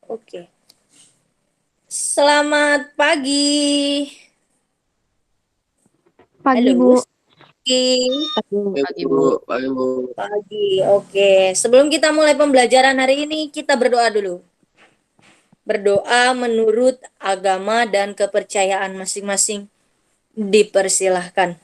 Oke. Selamat pagi. Pagi, Halo, Bu. Pagi, Bu. Pagi, Bu. Pagi. Oke. Sebelum kita mulai pembelajaran hari ini, kita berdoa dulu. Berdoa menurut agama dan kepercayaan masing-masing. Dipersilahkan.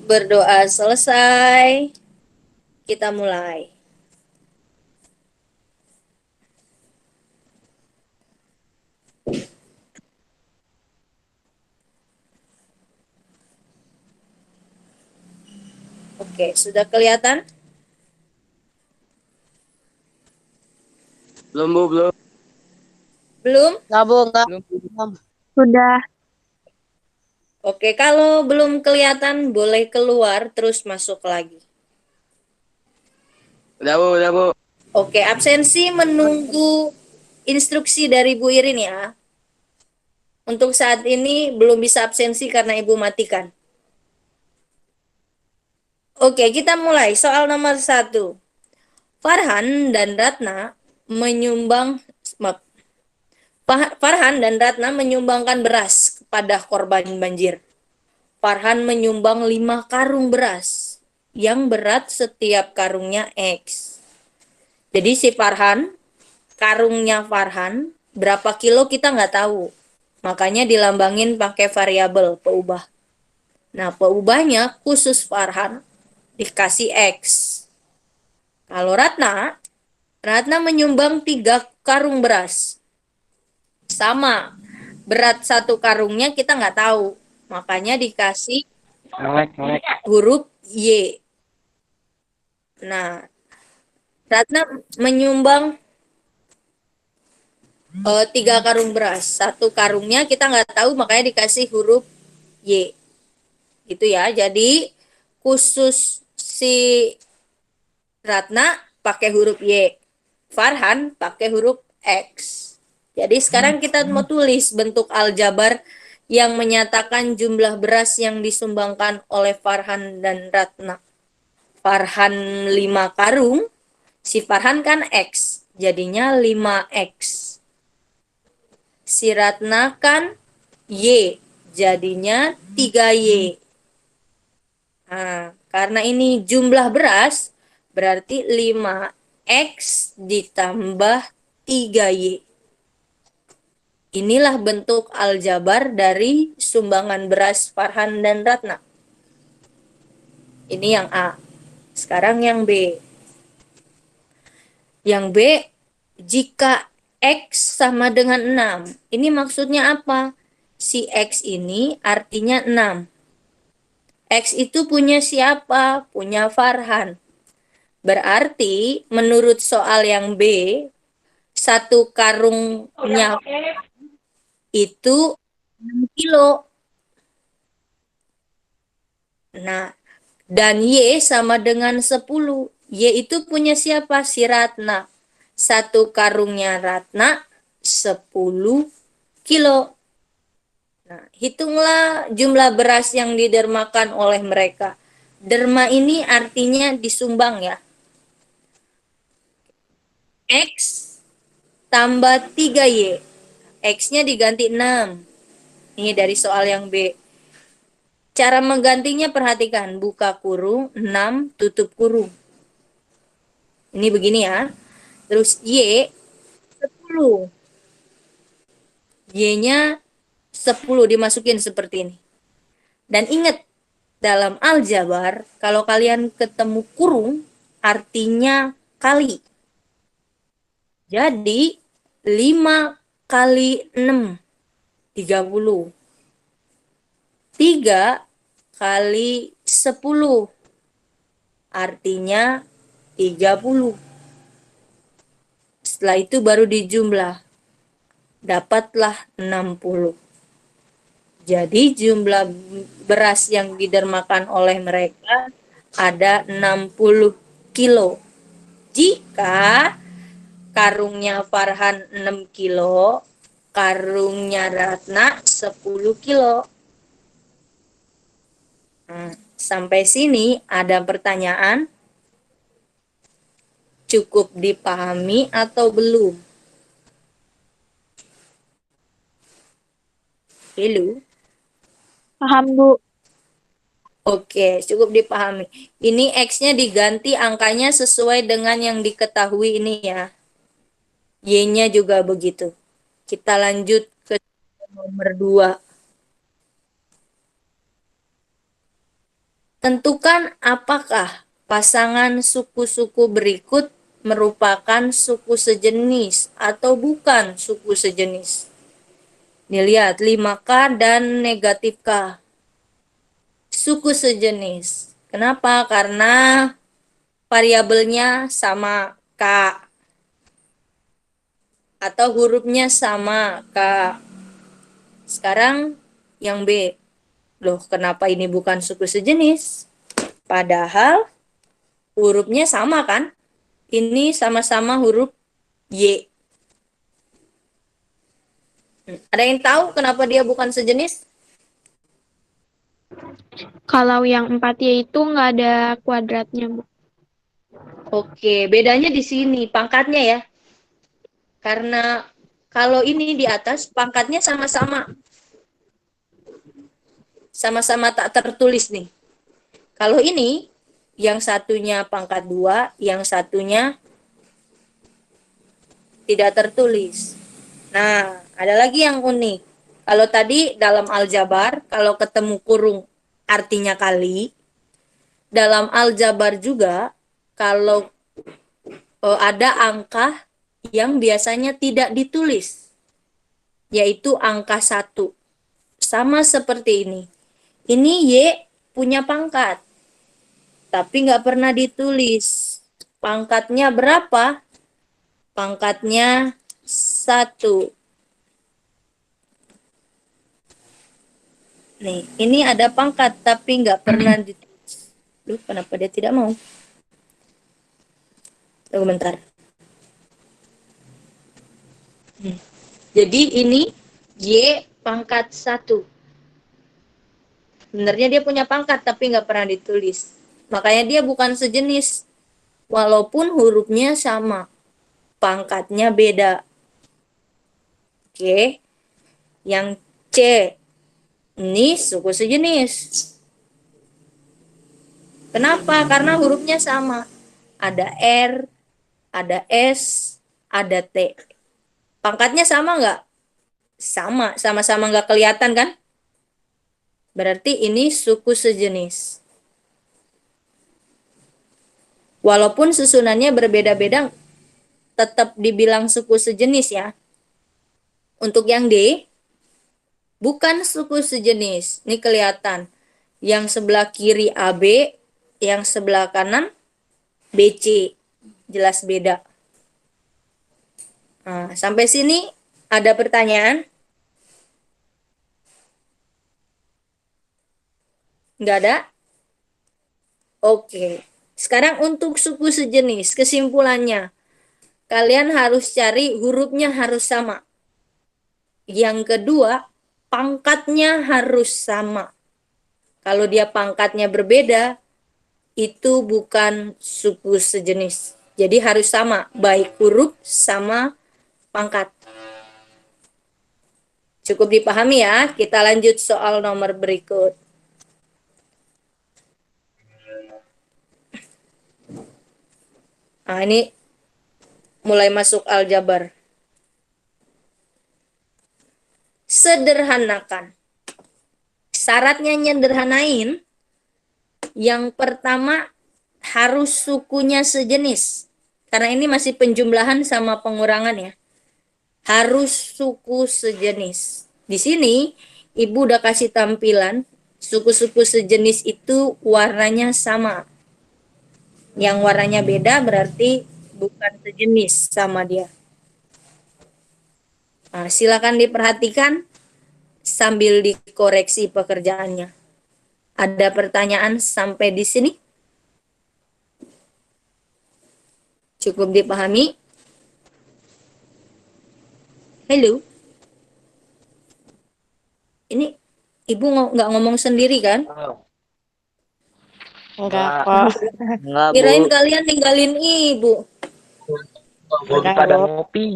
Berdoa selesai. Kita mulai. Oke, sudah kelihatan? Belum, Bu, belum. Belum? Enggak, Bu, enggak. Belum. Sudah. Oke, kalau belum kelihatan boleh keluar terus masuk lagi. Udah, Bu, udah, Bu. Oke, absensi menunggu instruksi dari Bu Irin ya. Untuk saat ini belum bisa absensi karena Ibu matikan. Oke, kita mulai. Soal nomor 1. Farhan dan Ratna menyumbang maaf, Farhan dan Ratna menyumbangkan beras kepada korban banjir. Farhan menyumbang 5 karung beras yang berat setiap karungnya X. Jadi si Farhan, karungnya Farhan berapa kilo kita nggak tahu. Makanya dilambangin pakai variabel peubah. Nah, peubahnya khusus Farhan dikasih X. Kalau Ratna menyumbang 3 karung beras. Sama, berat satu karungnya kita nggak tahu. Makanya dikasih huruf Y. Nah, Ratna menyumbang 3 karung beras. Satu karungnya kita nggak tahu, makanya dikasih huruf Y. Gitu ya. Jadi khusus si Ratna pakai huruf Y. Farhan pakai huruf X. Jadi sekarang kita mau tulis bentuk aljabar yang menyatakan jumlah beras yang disumbangkan oleh Farhan dan Ratna. Farhan 5 karung, si Farhan kan X, jadinya 5X. Si Ratna kan Y, jadinya 3Y. Nah, karena ini jumlah beras, berarti 5X ditambah 3Y. Inilah bentuk aljabar dari sumbangan beras Farhan dan Ratna. Ini yang A. Sekarang yang B. Yang B, jika X sama dengan 6. Ini maksudnya apa? Si X ini artinya 6. X itu punya siapa? Punya Farhan. Berarti menurut soal yang B, satu karungnya itu 6 kilo. Nah, dan Y sama dengan 10. Y itu punya siapa? Si Ratna. Satu karungnya Ratna 10 kilo. Nah, hitunglah jumlah beras yang didermakan oleh mereka. Derma ini artinya disumbang ya. X tambah 3Y. X-nya diganti 6. Ini dari soal yang B. Cara menggantinya perhatikan. Buka kurung, 6, tutup kurung. Ini begini ya. Terus Y, 10. Y-nya 10 dimasukin seperti ini. Dan ingat, dalam aljabar, kalau kalian ketemu kurung, artinya kali. Jadi, 5 kali 6, 30. 3 kali 10, artinya 30. Setelah itu baru dijumlah. Dapatlah 60. Jadi jumlah beras yang didermakan oleh mereka ada 60 kilo. Jika karungnya Farhan 6 kilo, karungnya Ratna 10 kilo. Sampai sini ada pertanyaan? Cukup dipahami atau belum? Hello? Paham, Bu. Oke, cukup dipahami. Ini X-nya diganti angkanya sesuai dengan yang diketahui ini ya. Y-nya juga begitu. Kita lanjut ke nomor 2. Tentukan apakah pasangan suku-suku berikut merupakan suku sejenis atau bukan suku sejenis. Dilihat 5K dan negatif K. Suku sejenis. Kenapa? Karena variabelnya sama K. Atau hurufnya sama K. Sekarang yang B. Loh, kenapa ini bukan suku sejenis? Padahal hurufnya sama kan? Ini sama-sama huruf Y. Ada yang tahu kenapa dia bukan sejenis? Kalau yang 4Y itu nggak ada kuadratnya, Bu. Oke, bedanya di sini pangkatnya ya. Karena kalau ini di atas pangkatnya sama-sama tak tertulis nih. Kalau ini yang satunya pangkat 2, yang satunya tidak tertulis. Nah, ada lagi yang unik. Kalau tadi dalam aljabar, kalau ketemu kurung artinya kali, dalam aljabar juga kalau ada angka yang biasanya tidak ditulis, yaitu angka 1. Sama seperti ini. Ini Y punya pangkat, tapi nggak pernah ditulis. Pangkatnya berapa? Pangkatnya 1. Nih, ini ada pangkat tapi nggak pernah ditulis. Loh, kenapa dia tidak mau? Tunggu bentar. Jadi ini Y pangkat 1. Sebenarnya dia punya pangkat tapi nggak pernah ditulis. Makanya dia bukan sejenis. Walaupun hurufnya sama. Pangkatnya beda. Oke. Yang C. Ini suku sejenis. Kenapa? Karena hurufnya sama. Ada R, ada S, ada T. Pangkatnya sama nggak? Sama. Sama-sama nggak kelihatan kan? Berarti ini suku sejenis. Walaupun susunannya berbeda-beda, tetap dibilang suku sejenis ya. Untuk yang D, bukan suku sejenis. Ini kelihatan. Yang sebelah kiri AB, yang sebelah kanan BC. Jelas beda. Nah, sampai sini ada pertanyaan? Nggak ada? Oke. Sekarang untuk suku sejenis, kesimpulannya. Kalian harus cari hurufnya harus sama. Yang kedua, pangkatnya harus sama. Kalau dia pangkatnya berbeda, itu bukan suku sejenis. Jadi harus sama, baik huruf sama pangkat. Cukup dipahami ya, kita lanjut soal nomor berikut. Nah, ini mulai masuk aljabar. Sederhanakan. Syaratnya nyederhanain, yang pertama harus sukunya sejenis. Karena ini masih penjumlahan sama pengurangan ya. Harus suku sejenis. Di sini Ibu udah kasih tampilan suku-suku sejenis itu warnanya sama. Yang warnanya beda berarti bukan sejenis sama dia. Nah, silakan diperhatikan sambil dikoreksi pekerjaannya. Ada pertanyaan sampai di sini? Cukup dipahami? Halo? Ini ibu nggak ngomong sendiri kan? Enggak kok. Enggak, Bu. Kirain kalian ninggalin ibu. Lagi Enggak, pada Bu. ngopi.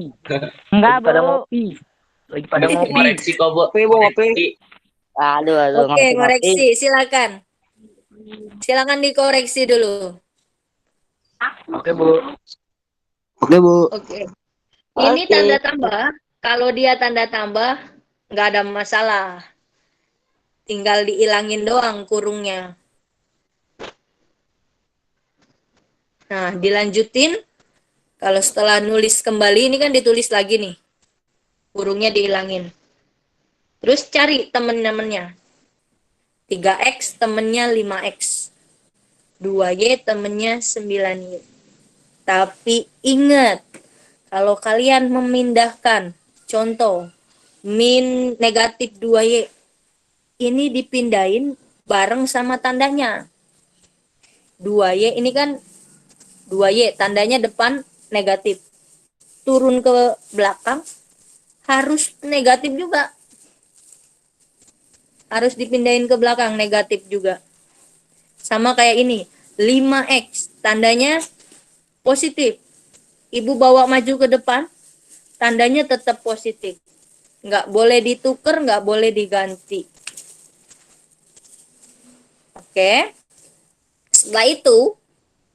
Enggak, Lagi pada Bu. ngopi. Lagi pada ngopi. Koreksi kok, Bu. Ngopi, Bu, ngopi. Aduh, Oke, ngopi. koreksi, silakan. Silakan dikoreksi dulu. Oke, Bu. Oke, Bu. Oke. Ini Oke. tanda tambah. Kalau dia tanda tambah, nggak ada masalah. Tinggal diilangin doang kurungnya. Nah, dilanjutin. Kalau setelah nulis kembali, ini kan ditulis lagi nih. Kurungnya dihilangin. Terus cari temen-temennya. 3X temennya 5X. 2Y temennya 9Y. Tapi ingat, kalau kalian memindahkan, contoh, min negatif 2Y, ini dipindahin bareng sama tandanya. 2Y ini kan 2Y, tandanya depan negatif. Turun ke belakang, harus negatif juga. Harus dipindahin ke belakang, negatif juga. Sama kayak ini, 5X, tandanya positif. Ibu bawa maju ke depan, tandanya tetap positif. Nggak boleh ditukar, nggak boleh diganti. Oke. Setelah itu,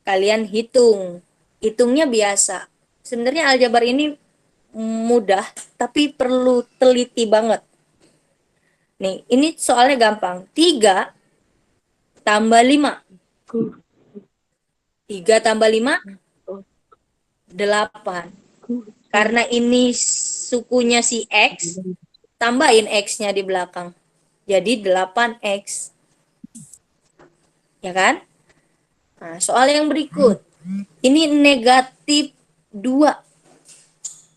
kalian hitung. Hitungnya biasa. Sebenarnya aljabar ini mudah, tapi perlu teliti banget. Nih, ini soalnya gampang. 3 tambah 5. 3 tambah 5, 8. Karena ini sukunya si X, tambahin X-nya di belakang. Jadi 8X. Ya kan? Nah, soal yang berikut. Ini negatif 2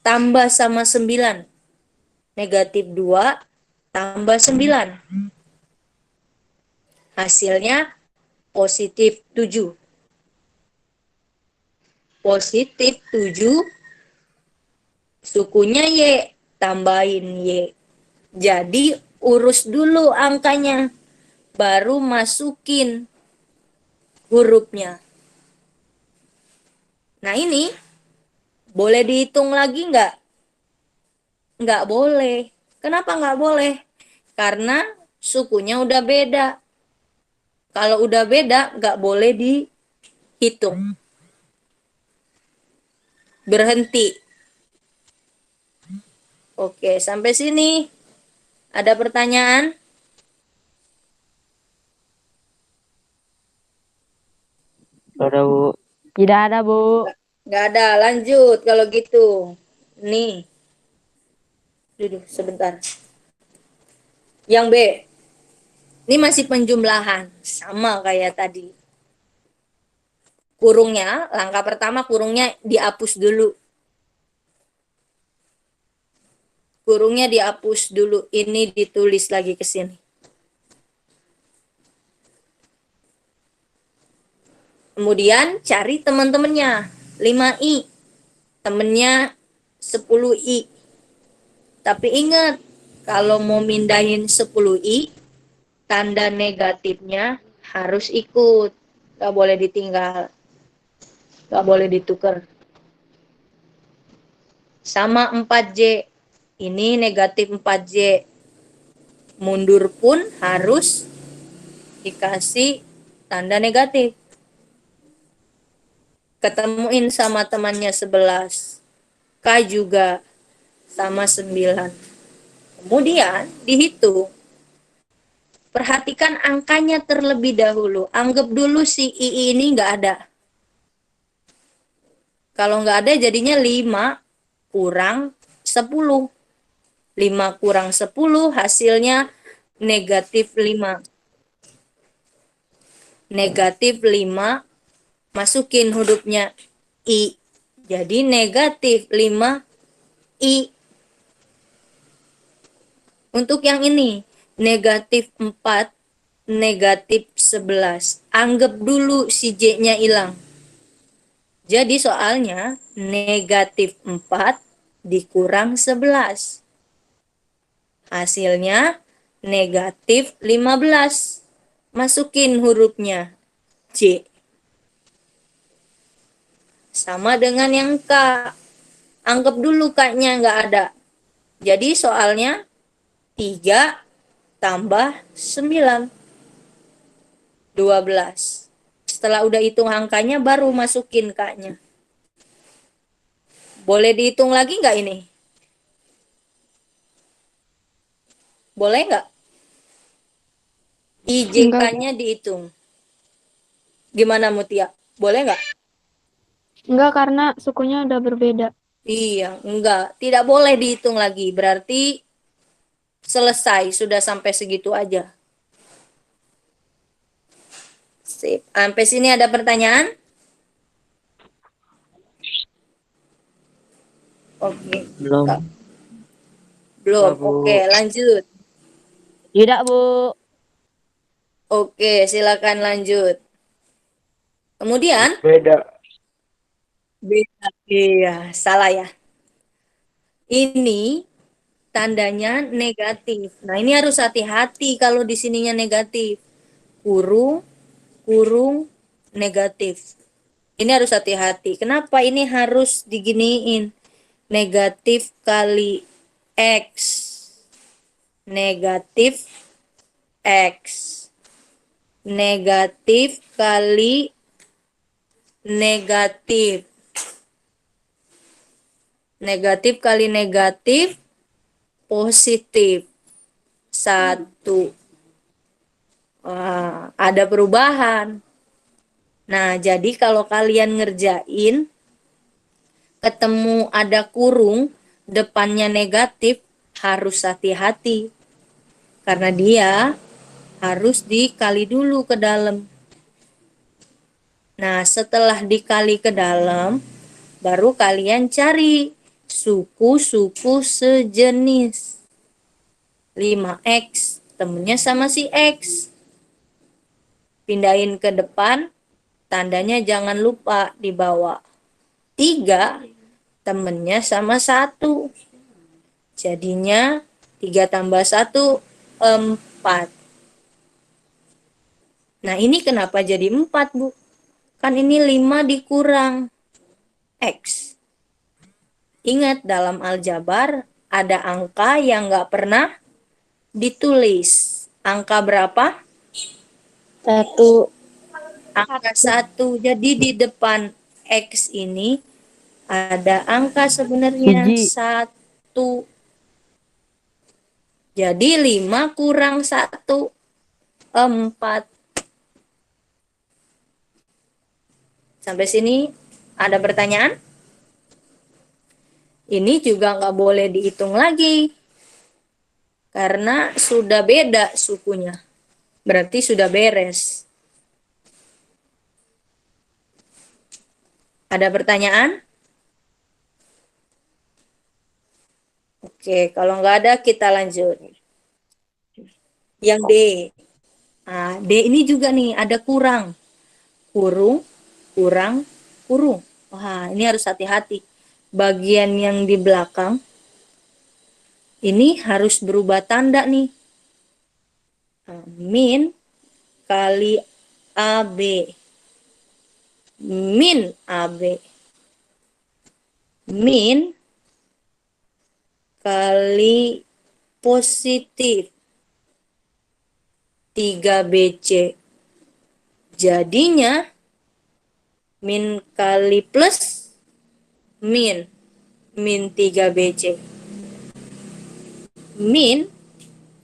tambah sama 9. Negatif 2 tambah 9. Hasilnya positif 7. Positif 7, sukunya Y, tambahin Y. Jadi urus dulu angkanya, baru masukin hurufnya. Nah ini, boleh dihitung lagi nggak? Nggak boleh. Kenapa nggak boleh? Karena sukunya udah beda. Kalau udah beda, nggak boleh dihitung. Berhenti. Oke, sampai sini. Ada pertanyaan? Udah, Bu. Tidak ada, Bu. Nggak ada, lanjut kalau gitu. Nih. Duduk sebentar. Yang B. Ini masih penjumlahan. Sama kayak tadi. Kurungnya, langkah pertama kurungnya dihapus dulu. Kurungnya dihapus dulu. Ini ditulis lagi ke sini. Kemudian cari teman-temannya. 5I. Temennya 10I. Tapi ingat, kalau mau mindahin 10I, tanda negatifnya harus ikut. Gak boleh ditinggal. Gak boleh ditukar. Sama 4J. Ini negatif 4J. Mundur pun harus dikasih tanda negatif. Ketemuin sama temannya 11. K juga sama 9. Kemudian dihitung. Perhatikan angkanya terlebih dahulu. Anggap dulu si I ini nggak ada. Kalau nggak ada jadinya 5 kurang 10. 5 kurang 10 hasilnya negatif 5. Negatif 5, masukin hurufnya I. Jadi negatif 5I. Untuk yang ini, negatif 4, negatif 11. Anggap dulu si J-nya hilang. Jadi soalnya negatif 4 dikurang 11. Hasilnya negatif 15. Masukin hurufnya J. Sama dengan yang K. Anggap dulu K-nya nggak ada. Jadi soalnya 3 tambah 9. 12. Setelah udah hitung angkanya baru masukin K-nya. Boleh dihitung lagi nggak ini? Boleh nggak? IJK-nya dihitung. Gimana Mutia? Boleh nggak? Enggak, karena sukunya udah berbeda. Iya, enggak. Tidak boleh dihitung lagi. Berarti selesai, sudah sampai segitu aja. Sip. Sampai sini ada pertanyaan? Oke. Belum. Belum. Bu. Oke, lanjut. Tidak, Bu. Oke, silakan lanjut. Kemudian Beda. beda. Iya, salah ya. Ini tandanya negatif. Nah, ini harus hati-hati kalau di sininya negatif. Kurung, kurung, negatif. Ini harus hati-hati. Kenapa ini harus diginiin? Negatif kali X. Negatif X. Negatif kali negatif. Negatif kali negatif, positif. 1. Wah, ada perubahan. Nah, jadi kalau kalian ngerjain, ketemu ada kurung, depannya negatif, harus hati-hati. Karena dia harus dikali dulu ke dalam. Nah, setelah dikali ke dalam, baru kalian cari suku-suku sejenis. 5X, temennya sama si X. Pindahin ke depan, tandanya jangan lupa dibawa. 3, temennya sama 1. Jadinya 3 tambah 1, 4. Nah, ini kenapa jadi 4, Bu? Kan ini 5 dikurang X. Ingat, dalam aljabar ada angka yang nggak pernah ditulis. Angka berapa? 1. Angka 1. Jadi di depan X ini ada angka sebenarnya Hiji. 1. Jadi 5 kurang 1, 4. Sampai sini ada pertanyaan? Ini juga nggak boleh dihitung lagi. Karena sudah beda sukunya. Berarti sudah beres. Ada pertanyaan? Oke, kalau nggak ada kita lanjut. Yang D. Nah, D ini juga nih ada kurang. Kurung, kurang, kurung. Wah, ini harus hati-hati. Bagian yang di belakang ini harus berubah tanda nih. Min kali AB. Min AB. Min kali positif 3BC. Jadinya min kali plus min 3BC. Min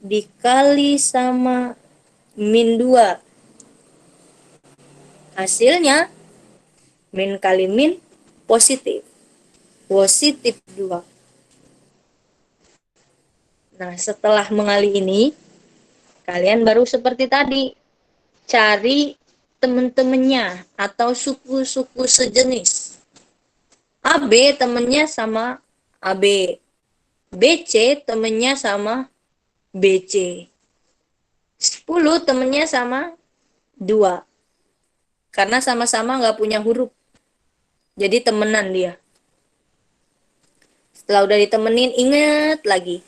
dikali sama min 2. Hasilnya min kali min positif. Positif 2. Nah, setelah mengali ini, kalian baru seperti tadi. Cari teman-temannya atau suku-suku sejenis. AB temennya sama AB. BC temennya sama BC. 10 temennya sama 2. Karena sama-sama nggak punya huruf. Jadi temenan dia. Setelah udah ditemenin, ingat lagi.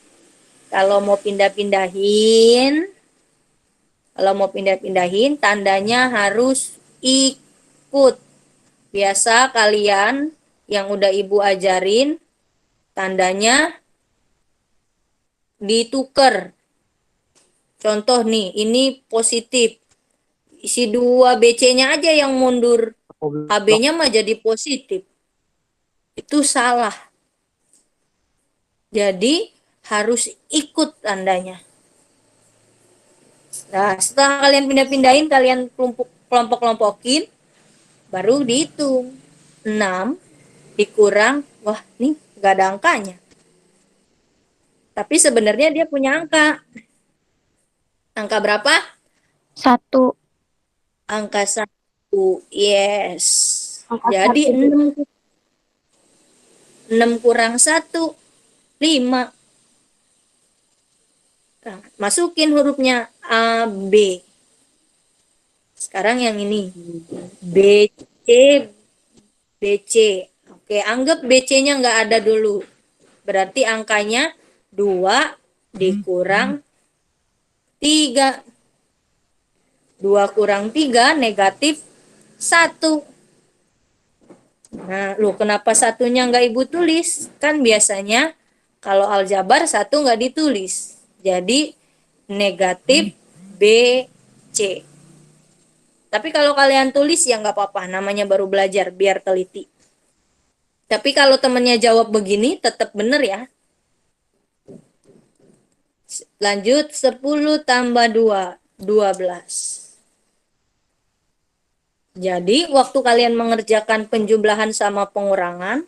Kalau mau pindah-pindahin, tandanya harus ikut. Biasa kalian yang udah ibu ajarin, tandanya dituker. Contoh nih, ini positif. Si 2BC-nya aja yang mundur. HB-nya mah jadi positif. Itu salah. Jadi harus ikut tandanya. Nah, setelah kalian pindah-pindahin, kalian kelompok-kelompokin, baru dihitung. 6 dikurang, wah nih gak ada angkanya. Tapi sebenarnya dia punya angka. Angka berapa? 1. Angka 1. Yes. Angka Jadi 1. 6 kurang 1, 5. Nah, masukin hurufnya A, B. Sekarang yang ini. B, C, BC. Oke, anggap BC-nya nggak ada dulu. Berarti angkanya 2 dikurang 3. 2 kurang 3 negatif 1. Nah, lu kenapa satunya nggak ibu tulis? Kan biasanya kalau aljabar 1 nggak ditulis. Jadi negatif BC. Tapi kalau kalian tulis ya nggak apa-apa, namanya baru belajar, biar teliti. Tapi kalau temennya jawab begini, tetap bener ya. Lanjut, 10 tambah 2, 12. Jadi, waktu kalian mengerjakan penjumlahan sama pengurangan,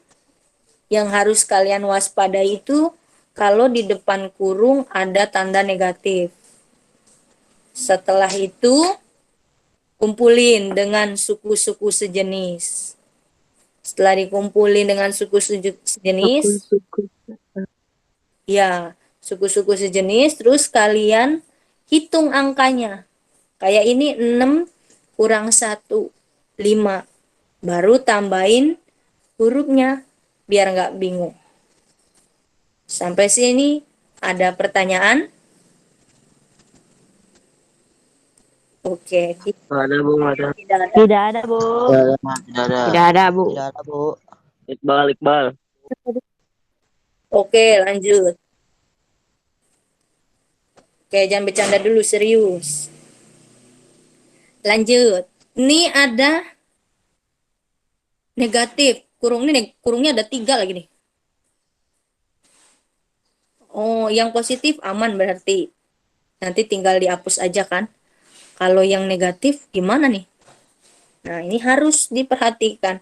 yang harus kalian waspadai itu, kalau di depan kurung ada tanda negatif. Setelah itu, kumpulin dengan suku-suku sejenis. Setelah dikumpulin dengan suku sejenis, ya, suku-suku sejenis, terus kalian hitung angkanya. Kayak ini 6 kurang 1, 5. Baru tambahin hurufnya, biar nggak bingung. Sampai sini ada pertanyaan? Oke, Ada Bu, ada. tidak ada. Tidak ada, Bu. Tidak ada. Tidak ada, Bu. Tidak ada Bu. Iqbal. Oke, lanjut. Oke, jangan bercanda dulu, serius. Lanjut. Ini ada negatif. Kurungnya ada 3 lagi nih. Oh, yang positif aman berarti. Nanti tinggal dihapus aja kan. Kalau yang negatif gimana nih? Nah, ini harus diperhatikan.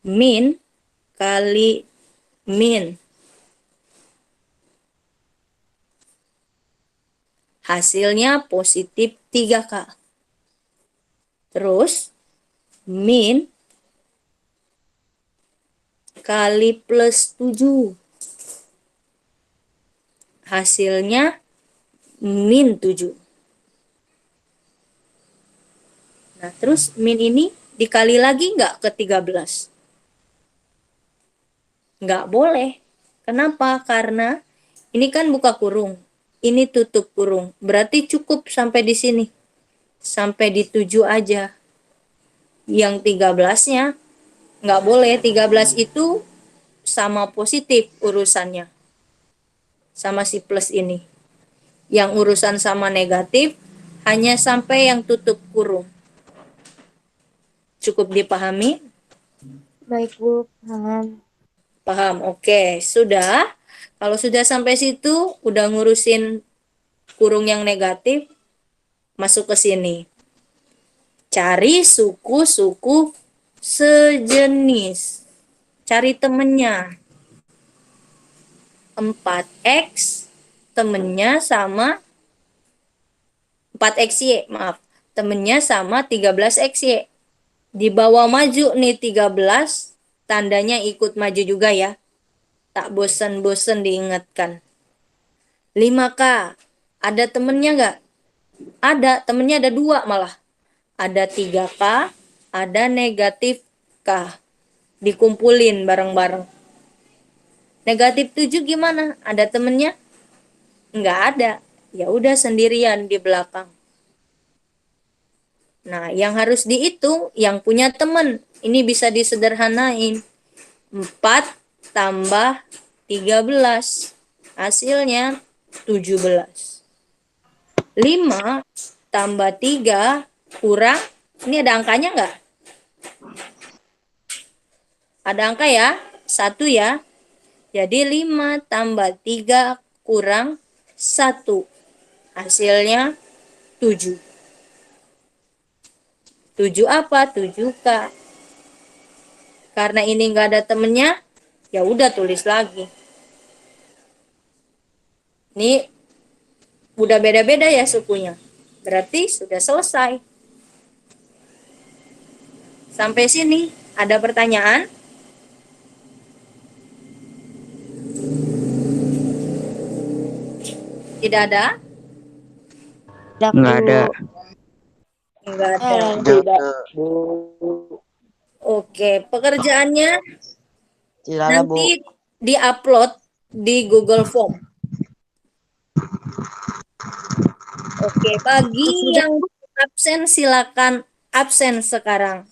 Min kali min. Hasilnya positif 3K. Terus, min kali plus 7. Hasilnya min 7. Nah, terus min ini dikali lagi nggak ke 13? Nggak boleh. Kenapa? Karena ini kan buka kurung. Ini tutup kurung. Berarti cukup sampai di sini. Sampai di 7 aja. Yang 13-nya nggak boleh. 13 itu sama positif urusannya. Sama si plus ini. Yang urusan sama negatif hanya sampai yang tutup kurung. Cukup dipahami? Baik, Bu. Paham. Paham? Oke, sudah. Kalau sudah sampai situ, udah ngurusin kurung yang negatif, masuk ke sini. Cari suku-suku sejenis. Cari temennya. 4X temennya sama 4XY, maaf. Temennya sama 13XY. Di bawah maju nih 13, tandanya ikut maju juga ya. Tak bosan-bosan diingatkan. 5K, ada temennya nggak? Ada, temennya ada 2 malah. Ada 3K, ada negatif K. Dikumpulin bareng-bareng. Negatif 7 gimana? Ada temennya? Nggak ada. Ya udah sendirian di belakang. Nah, yang harus dihitung yang punya teman. Ini bisa disederhanain. 4 tambah 13. Hasilnya 17. 5 tambah 3 kurang. Ini ada angkanya nggak? Ada angka ya? 1 ya. Jadi 5 tambah 3 kurang 1. Hasilnya 7. 7 apa? 7K. Karena ini nggak ada temennya, ya udah tulis lagi. Ini udah beda-beda ya sukunya. Berarti sudah selesai. Sampai sini ada pertanyaan? Tidak ada? Nggak ada. Enggak ada. Tidak. Oke, pekerjaannya Tidak ada, Bu. nanti diupload di Google Form. Oke, bagi yang absen silakan absen sekarang.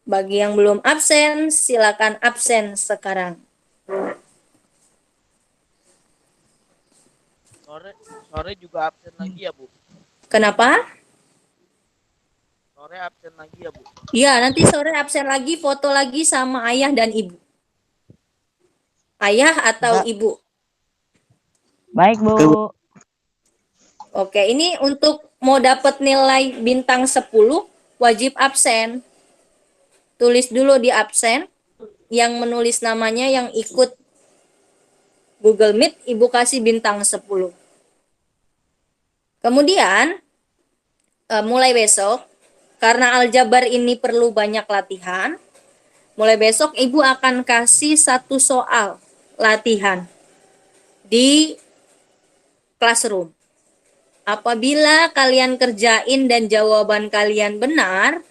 Bagi yang belum absen silakan absen sekarang. Sore juga absen lagi ya, Bu? Kenapa? Sore absen lagi ya, Bu? Ya, nanti sore absen lagi, foto lagi sama ayah dan ibu. Ayah atau ibu. Baik, Bu. Oke, ini untuk mau dapat nilai bintang 10 wajib absen. Tulis dulu di absen. Yang menulis namanya yang ikut Google Meet, ibu kasih bintang 10. Kemudian, mulai besok, karena aljabar ini perlu banyak latihan, mulai besok ibu akan kasih 1 soal latihan di classroom. Apabila kalian kerjain dan jawaban kalian benar,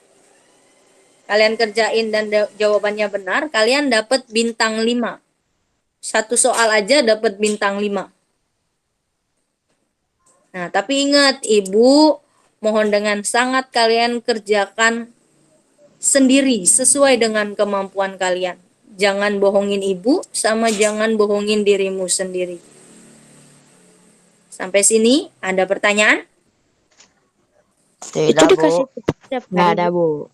jawabannya benar, kalian dapat bintang 5. 1 soal aja dapat bintang 5. Nah, tapi ingat, ibu mohon dengan sangat kalian kerjakan sendiri sesuai dengan kemampuan kalian. Jangan bohongin ibu sama jangan bohongin dirimu sendiri. Sampai sini ada pertanyaan? Tidak, Itu dikasih Bu. setiap Nggak hari, ada, Bu. Bu.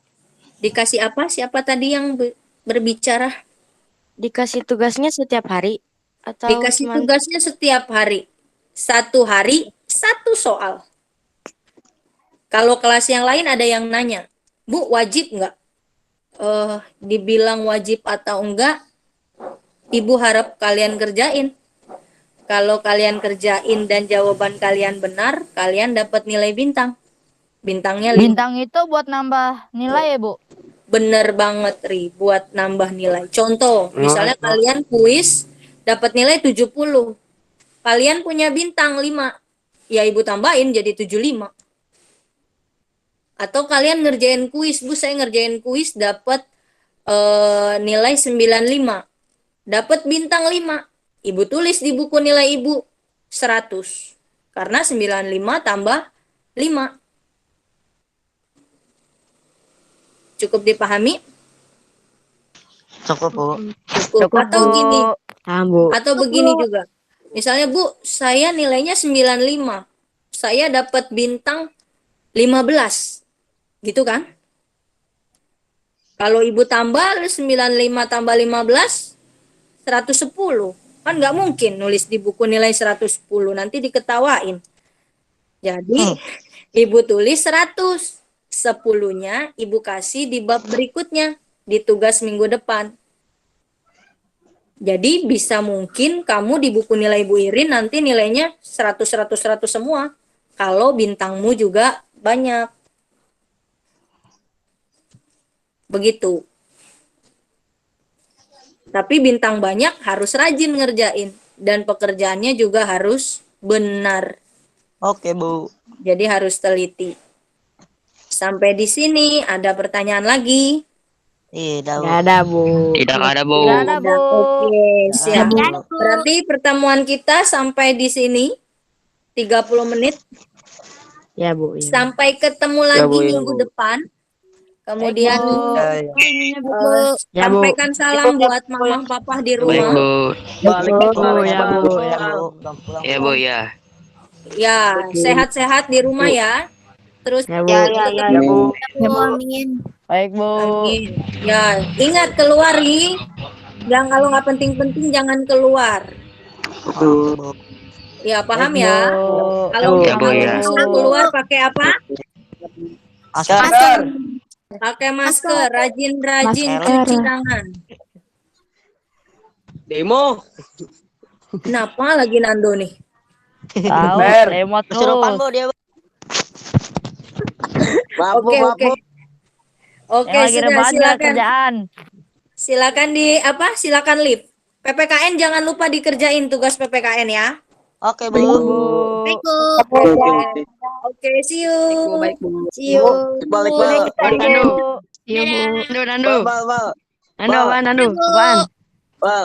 Dikasih apa? Siapa tadi yang berbicara? Dikasih tugasnya setiap hari atau Dikasih gimana? tugasnya setiap hari. 1 hari 1 soal. Kalau kelas yang lain ada yang nanya, Bu, wajib nggak? Dibilang wajib atau enggak, ibu harap kalian kerjain. Kalau kalian kerjain dan jawaban kalian benar, kalian dapat nilai bintang. Bintangnya 5. Bintang itu buat nambah nilai ya, Bu? Bener banget, Ri, buat nambah nilai. Contoh, misalnya kalian kuis dapat nilai 70. Kalian punya bintang 5. Ya ibu tambahin jadi 75. Atau kalian ngerjain kuis, Bu, saya ngerjain kuis dapat nilai 95. Dapat bintang 5. Ibu tulis di buku nilai ibu 100. Karena 95 tambah 5. Cukup dipahami? Cukup, Bu. Cukup. Atau gini, Bu. atau begini juga. Misalnya, Bu, saya nilainya 95. Saya dapat bintang 15. Gitu kan? Kalau ibu tambah 95 tambah 15 110. Kan nggak mungkin nulis di buku nilai 110, nanti diketawain. Jadi ibu tulis 100. 10-nya ibu kasih di bab berikutnya, di tugas minggu depan. Jadi bisa mungkin kamu di buku nilai Bu Irin nanti nilainya 100 100 100 semua. Kalau bintangmu juga banyak. Begitu. Tapi bintang banyak harus rajin ngerjain dan pekerjaannya juga harus benar. Oke, Bu. Jadi harus teliti. Sampai di sini ada pertanyaan lagi? Tidak, Bu. Nggak ada, Bu. Tidak ada, Bu. Nggak ada, Bu. Oke, siap. Tidak, Bu. Berarti pertemuan kita sampai di sini 30 menit. Ya, Bu. Ya. Sampai ketemu Ya, lagi Bu, ya, minggu Bu. depan. Kemudian Ya, ya. Ya, Bu. sampaikan salam buat mama papa di Baik, rumah. Bu. Balik, Bu, Bu. ya, Pulang, Bu. pulang, Ya, Bu. Pulang, pulang, Ya, Bu. Bu, ya. Ya, sehat-sehat di rumah ya. Terus Ya, Bu. tetap Bu. Baik, Bu. amin. Ya, ingat keluar nih. Yang kalau nggak penting-penting jangan keluar. Bu. Ya, paham Baik, ya? Bu. Kalau Ya, Bu, ya. disuruh keluar pakai apa? Masker. Pakai masker, rajin-rajin Masker. cuci tangan. Demo. Kenapa lagi Nando nih? Tahu, Ber. lemot Kesurupan, terus. Bu, dia, Bu. Oke, oke. Oke, Yang lagi sudah rebahan nggak silakan. kerjaan. Silakan silakan live. PPKN jangan lupa dikerjain tugas PPKN ya. Oke, Bu. Oke, see you. Baik, Bu. See you. Balik, Bu. Nandu. Iya, Bu. Nandu. Bu, Bu. Nandu, apaan, Nandu? Apaan? Bu.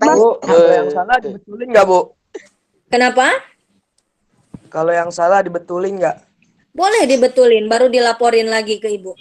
Bu, kalau yang salah dibetulin nggak, Bu? Kenapa? Kalau yang salah dibetulin nggak? Boleh dibetulin, baru dilaporin lagi ke ibu.